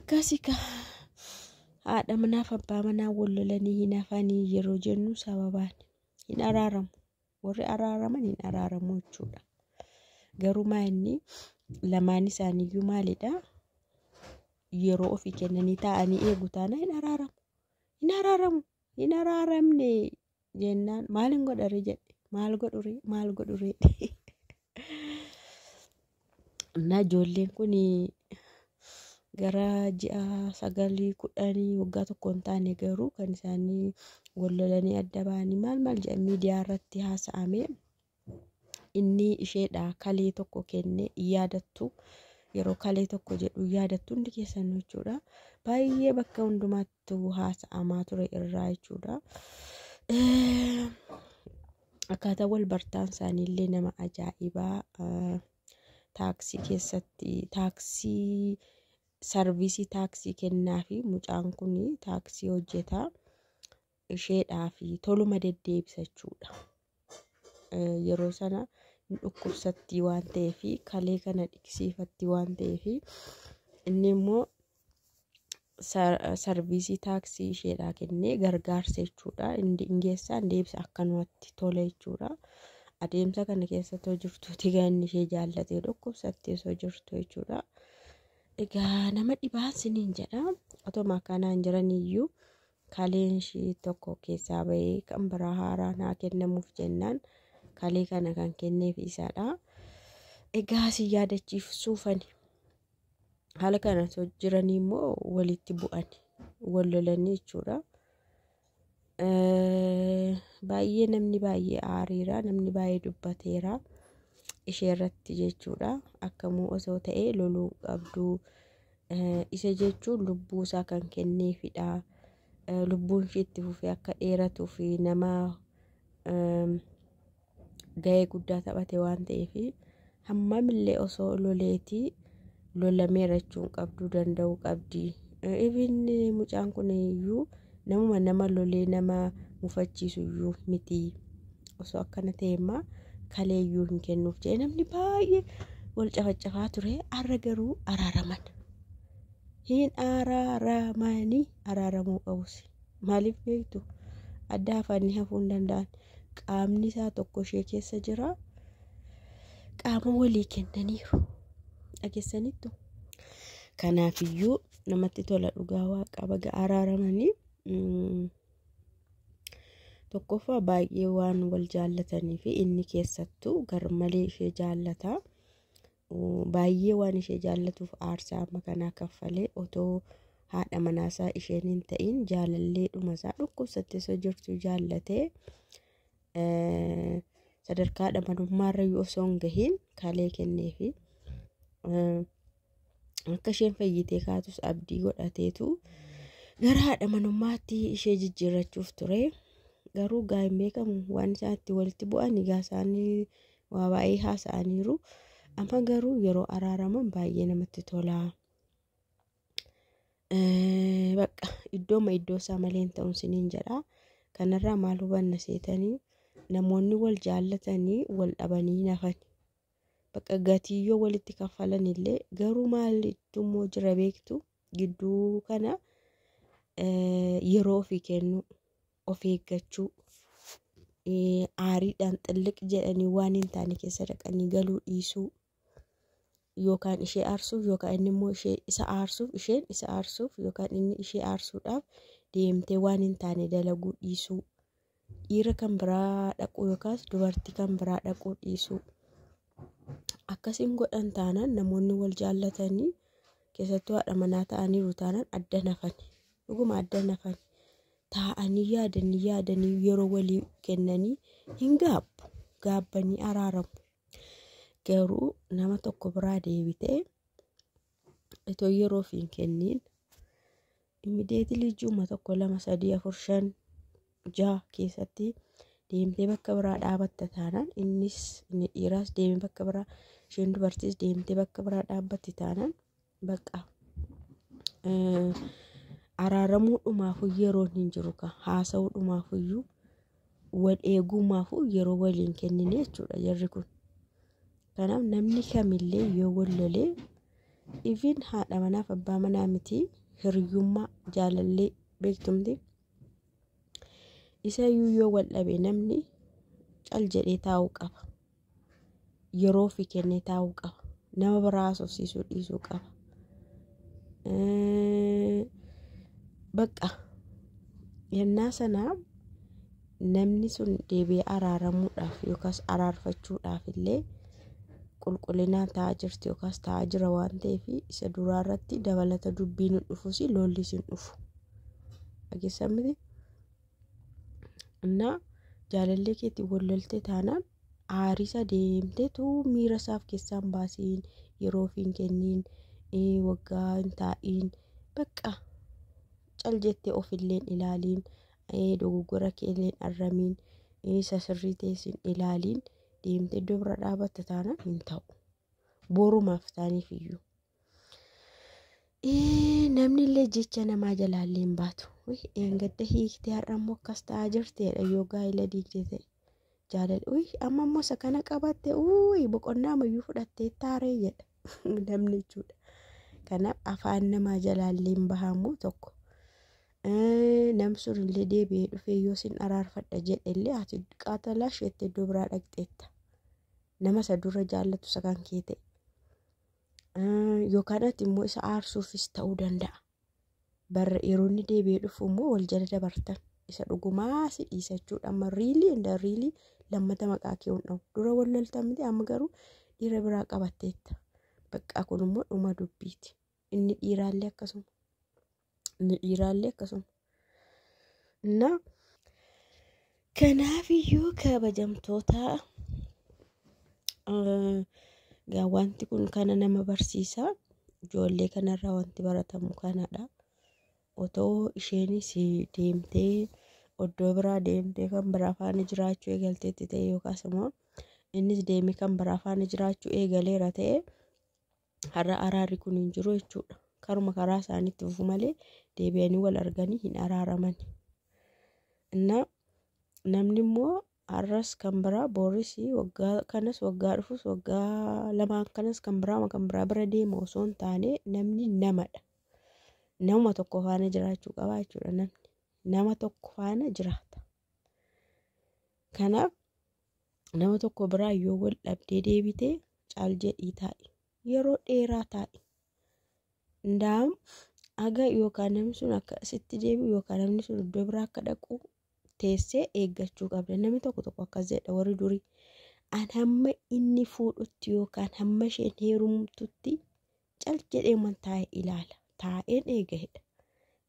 akkasika haadha manaaf abbaa manaa wal lolanii hin hafanii yeroo jennu sababaan hin araaramu. Warri araaraman hin araaramu jechuudha. Garuu inni lamaan isaaniiyyuu maalidha? Yeroo ofii kennanii taa'anii eegu taana hin araaramu. Hin araaramne jennaan maal hin godhare jedhe maal godhure na ijoolleen kun gara ji'a 9-10 waggaa tokko hin taane garuu kan isaanii wal lolanii adda ba'anii maal jedhan miidiyaa irratti haasa'ame. Inni isheedha kalee tokko kenne yaadattu yeroo kalee tokko jedhu yaadattu hundi keessan jechuudha. Baay'ee bakka hundumaatti haasa'amaa ture irraa jechuudha. Akkaataa wal bartaan isaaniillee nama ajaa'ibaa. Taaksii keessatti taaksii sarviisii taaksii kennaa fi mucaan kun taaksii hojjetaa isheedhaa fi toluma deddeebisa jechuudha. Yeroo sana dhukkubsatti waan ta'eef kalee kana dhiqsiifatti waan ta'eef inni immoo sarviisii taaksii isheedhaa kennee gargaarsa jechuudha. Ingeessaan deebisa akkanumatti tole jechuudha. Adeemsa kana keessatti hojirtuuti ganni ishee jaallatee dhukkubsattee osoo jirtu jechuudha. Egaa nama dhibaa siniin jedha. Otoma kanaan jiraniyyuu kaleen ishee tokko keessaa bahee kan biraa haaraa naa kennamuuf jennaan kalee kana kan kenneef isaadha. Egaa si yaadachiisuufani haala kana jiranii immoo walitti bu'an wal lolanii jechuudha. Baay'ee namni baay'ee aariira namni baay'ee dubbateera ishee irratti jechuudha. Akkamuu osoo ta'ee loluu qabdu isa jechuun lubbuu isaa kan kenneefidha. Lubbuun ishee itti fufee akka dheeratuu fi nama ga'ee guddaa taphate waan ta'eef hammamillee osoo loleetii lolameera jechuun qabduu danda'uu qabdi. Even mucaan kun iyyuu nama lolee nama mufachiisu iyyuu miti. Osoo akkana ta'emma kalee iyyuu hin kennuuf jedhe namni baay'ee wal cafacafaa ture. Har'a garuu araaraman. Hin araaramanii araaramuu qabus. Maaliif beektu? Adda afaanii hafuu hin danda'an. Qaamni isaa tokko ishee keessa jira. Qaama walii kennaniiru. Dhageessaniittu. Kanaafiyyuu namatti tola dhugaa waaqa baga araaramanii. Tokkoffaa baay'ee waan wal jaallatanii fi inni keessattuu garmalee ishee jaallata. Baay'ee waan ishee jaallatuuf aarsaa amma kanaa kaffalee otoo haadha manaasaa isheen hin ta'in jaalallee dhumasaa dhukkubsattee osoo jirtu jaallatee sadarkaa dhamanummaarra yoo osoo hin gahiin kalee kenneefi akka isheen fayyitee kaatus abdii godhateetu gara haadha manummaatti ishee jijjiirrachuuf ture. Garuu gaa'in beekamu waan isaan itti walitti bu'an egaa isaanii waa baay'ee haasa'aniiru. Amma garuu yeroo araaraman baay'ee namatti tola. Bakka iddoo isaa malee hin ta'uun siniin jedha. Kanarraa maal hubanna seetanii namoonni wal jaallatanii wal dhabanii nafan. Bakka gatiyyoo walitti kaffalan illee garuu maalittuu immoo jira beektu gidduu kana yeroo ofii kennu of eeggachuu aariidhaan xilliq jedhanii waan hin taane keessa dhaqanii galuu dhiisuu yookaan ishee aarsuuf yookaan inni immoo isa aarsuuf isheen isa aarsuuf yookaan inni ishee aarsuudhaaf deemtee waan hin taane dalaguu dhiisuu dhiira kan biraa dhaquu yookaas dubartii kan biraa dhaquu dhiisuu akkasiin godhan taanaan namoonni wal jaallatanii keessattuu haadha manaa ta'aniiru taanaan adda nafan dhuguma adda nafan taa'anii yaadanii yeroo walii kennanii hin gaabbanii araaramu. Garuu nama tokko biraa deebitee itoo yeroo fi hin kenniin immediately juma tokko 2 3 4 5 6 keessatti deemtee bakka biraa dhaabatta taanaan innis inni dhiiraas deemee bakka biraa isheen dubartiis deemtee bakka biraa dhaabbatti taanaan bakka araaramuu dhumaafuu yeroo hin jiru kan haasa'uu dhumaafuyyuu wal eegumaafuu yeroo waliin kennine jechuudha jarri kun. Kanaaf namni kamillee yoo wal lolee Even haadha manaaf abbaa manaa miti hiriyummaa jaalallee beektumti. Isa yoo wal dhabe namni cal jedhee taa'uu qaba. Yeroo fi kennee taa'uu qaba. Nama biraa haasofsiisuu dhiisuu qaba. Bakka yennaa sanaa namni sun deebi'ee araaramuudhaaf yookaas araarfachuudhaaf illee qulqullinaan taa'aa jirti yookaas taa'aa jira waan ta'eef isa duraa irratti dabalata dubbiin hin dhufuusi lollis hin dhufu. Dhageessan miti. Innaa jaalallee keetti walloltee taanaan aarisa deemteetu miira isaaf keessaan baasiin yeroo fi hin kenniin waggaa hin taa'iin bakka cal jettee ofillee ilaaliin dogoggora keellee arramiin isa sirrii teessin ilaaliin deemtee iddoo bira dhaabatte taanaan hin ta'u. Borumaaf taaniif iyyuu. Namni illee jecha namaa jalaallee hin baatu. Gadda hiiktee har'ammoo akkas ta'aa jirteedha yoo gaa'ela diigdee ta'e. Jaalalli amma immoo isa kana qabatte boqonnaa mayyuu fudhattee taaree jedha namni jechuudha. Kanaaf afaan namaa jalaallee hin bahamu tokko. Namsun illee deebi'ee dhufee yoo sin araarfadha jedhe illee ati qaatalaa isheetti iddoo biraa dhaqxeetta. Nama isa dura jaallatu isa kan kee ta'e. Yookaan ati immoo isa aarsuufis ta'uu danda'a. Barra yeroo inni deebi'ee dhufu immoo wal jala dabartan. Isa dhugumaa si dhiisachuudha. Amma riilii lammata maqaa kee hunda'u. Dura wal loltan miti amma garuu dhiira biraa qabatteetta. Bakka kun immoo dhuma dubbiiti. Inni dhiiraallee akkasuma. Kanaaf iyyuu kabajamtoota wanti kun kana nama barsiisa. Ijoollee kanarraa wanti baratamu kanadha. Otoo isheenis deemtee iddoo biraa deemtee kan biraa faana jiraachuu eegalteetti ta'e yookaas immoo innis deemee kan biraa faana jiraachuu eegaleera ta'e har'a araarri kun hin jiru jechuudha. Karuma karaa isaaniitti fufu malee deebi'anii wal arganii hin araaraman. Namni immoo har'as kan biraa booris waggaa kanas waggaa dhufus waggaa lamaan kanas kan biraa bira deema osoo hin taane namni namadha. Nama tokko faana jiraachuu qaba jechuudha namni. Nama tokko faana jiraata. Kanaaf nama tokko biraa yoo wal dhabdee deebitee caal jedhii taa'i. Yeroo dheeraa taa'i. Ndaam aga yookaan namni sun akka sitti deebi'u yookaan namni sun iddoo biraa akka dhaqu teessee eeggachuu qabda. Namni tokko akkas jedha warri durii. An hamma inni fuudhutti yookaan hamma isheen heerumtutti cal jedhee man taa'e ilaala. Taa'een eegahedha.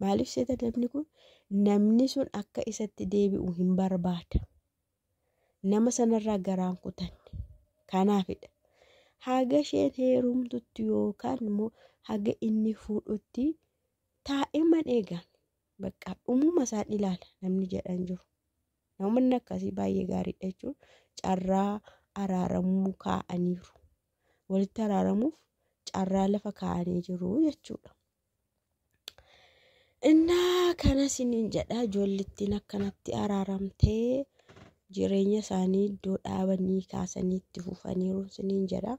Maaliif seeta namni sun akka isatti deebi'u hin barbaada. Nama sanarraa garaan kutanne. Kanaafidha. Haga isheen heerumtutti yookaan immoo haga inni fuudhutti taa'ee man eegan. Bakka dhumuma isaan ilaala namni jedhan jiru. Namoonni akkasii baay'ee gaariidha jechuun carraa araaramuu kaa'aniiru. Walitti araaramuuf carraa lafa kaa'anii jiru jechuudha. Innaa kana siniin jedha ijoollittiin akkanatti araaramtee jireenya isaanii iddoo dhaabanii kaasanii itti fufaniiru siniin jedha.